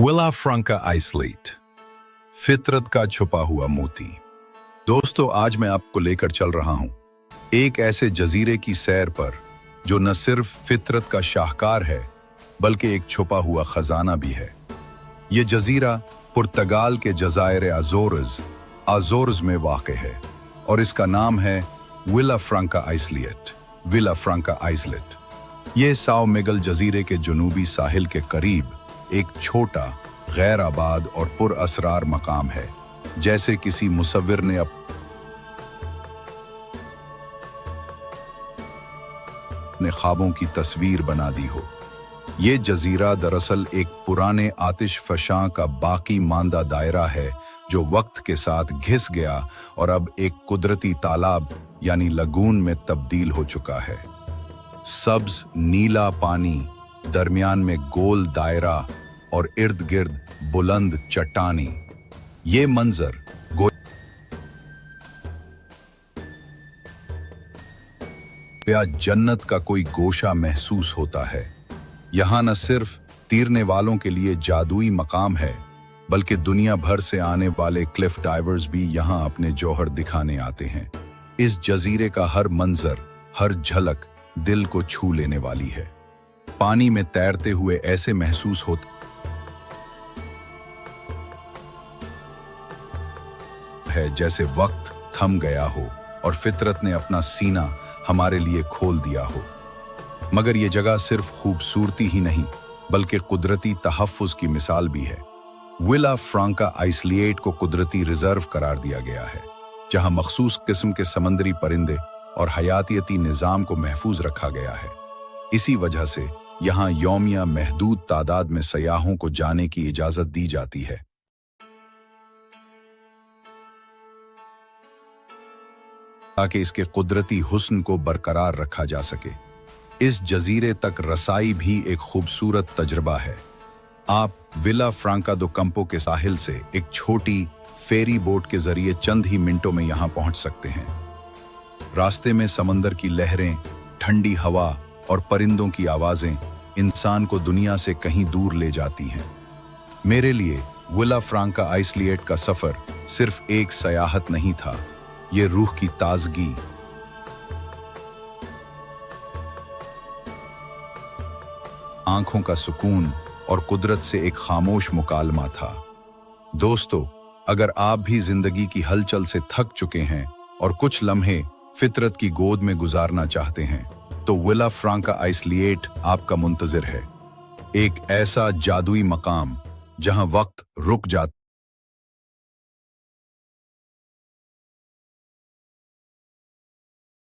Villa Franca islet, फितरत का छुपा हुआ मोती। दोस्तों, आज मैं आपको लेकर चल रहा हूं एक ऐसे जजीरे की सैर पर जो न सिर्फ फितरत का शाहकार है बल्कि एक छुपा हुआ खजाना भी है। ये जजीरा पुर्तगाल के जजायर आजोर्स में वाक़ है और इसका नाम है villa Franca islet. Villa Franca islet ये साओ मिगल जजीरे के जनूबी साहिल के करीब एक छोटा, गैर आबाद और पुरअसरार मकाम है, जैसे किसी मुसव्विर ने अपने ख्वाबों की तस्वीर बना दी हो। ये जजीरा दरअसल एक पुराने आतिश फशां का बाकी मांदा दायरा है जो वक्त के साथ घिस गया और अब एक कुदरती तालाब यानी लगून में तब्दील हो चुका है। सब्ज नीला पानी, दरमियान में गोल दायरा और इर्द गिर्द बुलंद चट्टानी। ये मंजर गोया जन्नत का कोई गोशा महसूस होता है। यहाँ न सिर्फ तीरने वालों के लिए जादुई मकाम है बल्कि दुनिया भर से आने वाले क्लिफ डाइवर्स भी यहाँ अपने जौहर दिखाने आते हैं। इस जजीरे का हर मंजर, हर झलक दिल को छू लेने वाली है। पानी में तैरते हुए ऐसे महसूस होता है जैसे वक्त थम गया हो और फितरत ने अपना सीना हमारे लिए खोल दिया हो। मगर यह जगह सिर्फ खूबसूरती ही नहीं बल्कि कुदरती तहफ़्फ़ुज़ की मिसाल भी है। विला फ्रांका आइसलेट को कुदरती रिजर्व करार दिया गया है, जहां मखसूस किस्म के समंदरी परिंदे और हयातियती निज़ाम को महफूज रखा गया है। इसी वजह से यहाँ यौमिया महदूद तादाद में सयाहों को जाने की इजाज़त दी जाती है ताकि इसके कुदरती हुस्न को बरकरार रखा जा सके। इस जजीरे तक रसाई भी एक खूबसूरत तजर्बा है। आप विला फ्रांका दो कैंपो के साहिल से एक छोटी फेरी बोट के जरिए चंद ही मिनटों में यहाँ पहुँच सकते हैं। रास्ते में समंदर की लहरें, ठंडी हवा और परिंदों की आवाज़ें इंसान को दुनिया से कहीं दूर ले जाती हैं। मेरे लिए विला फ्रांका आइसलेट का सफ़र सिर्फ एक सयाहत नहीं था, ये रूह की ताजगी, आंखों का सुकून और कुदरत से एक खामोश मुकालमा था। दोस्तों, अगर आप भी जिंदगी की हलचल से थक चुके हैं और कुछ लम्हे फितरत की गोद में गुजारना चाहते हैं तो विला फ्रांका आइसलेट आपका मुंतज़िर है। एक ऐसा जादुई मकाम जहां वक्त रुक जाता